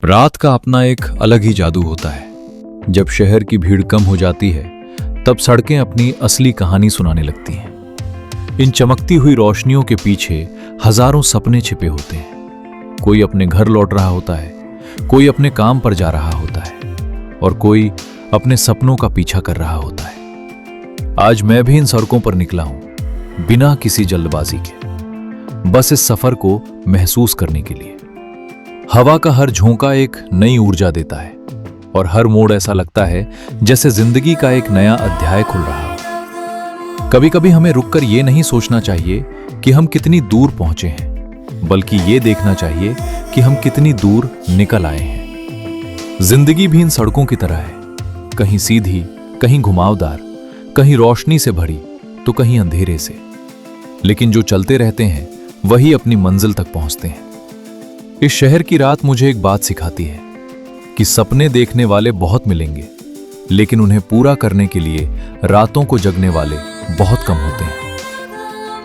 रात का अपना एक अलग ही जादू होता है। जब शहर की भीड़ कम हो जाती है, तब सड़कें अपनी असली कहानी सुनाने लगती हैं। इन चमकती हुई रोशनियों के पीछे हजारों सपने छिपे होते हैं। कोई अपने घर लौट रहा होता है, कोई अपने काम पर जा रहा होता है और कोई अपने सपनों का पीछा कर रहा होता है। आज मैं भी इन सड़कों पर निकला हूं, बिना किसी जल्दबाजी के, बस इस सफर को महसूस करने के लिए। हवा का हर झोंका एक नई ऊर्जा देता है और हर मोड़ ऐसा लगता है जैसे जिंदगी का एक नया अध्याय खुल रहा हो। कभी कभी हमें रुककर ये नहीं सोचना चाहिए कि हम कितनी दूर पहुंचे हैं, बल्कि ये देखना चाहिए कि हम कितनी दूर निकल आए हैं। जिंदगी भी इन सड़कों की तरह है, कहीं सीधी, कहीं घुमावदार, कहीं रोशनी से भरी तो कहीं अंधेरे से। लेकिन जो चलते रहते हैं वही अपनी मंजिल तक पहुंचते हैं। इस शहर की रात मुझे एक बात सिखाती है कि सपने देखने वाले बहुत मिलेंगे, लेकिन उन्हें पूरा करने के लिए रातों को जगने वाले बहुत कम होते हैं।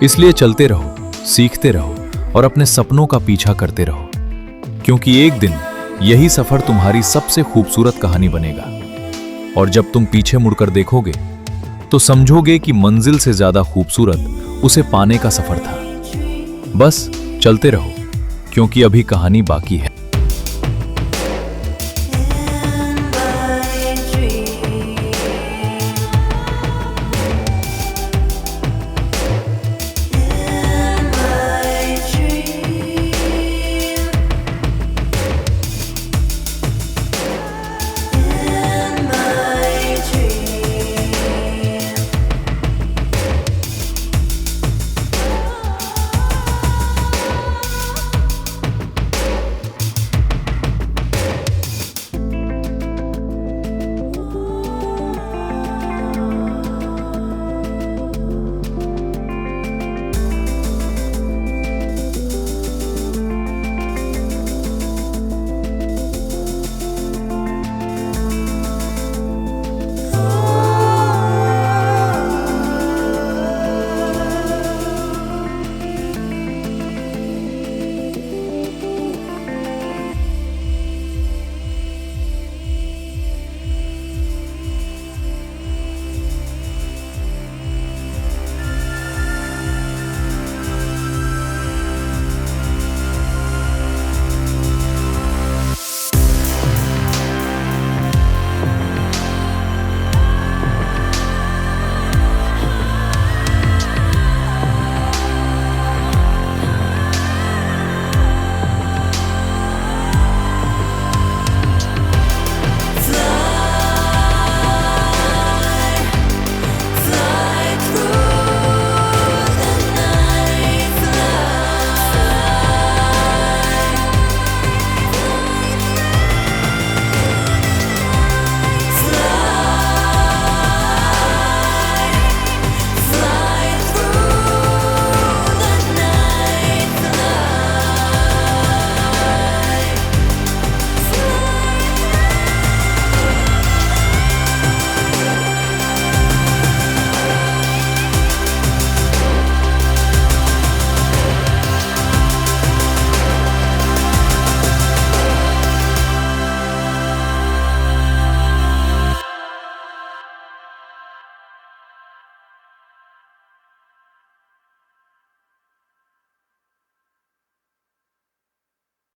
इसलिए चलते रहो, सीखते रहो और अपने सपनों का पीछा करते रहो, क्योंकि एक दिन यही सफर तुम्हारी सबसे खूबसूरत कहानी बनेगा। और जब तुम पीछे मुड़कर देखोगे तो समझोगे कि मंजिल से ज्यादा खूबसूरत उसे पाने का सफर था। बस चलते रहो, क्योंकि अभी कहानी बाकी है।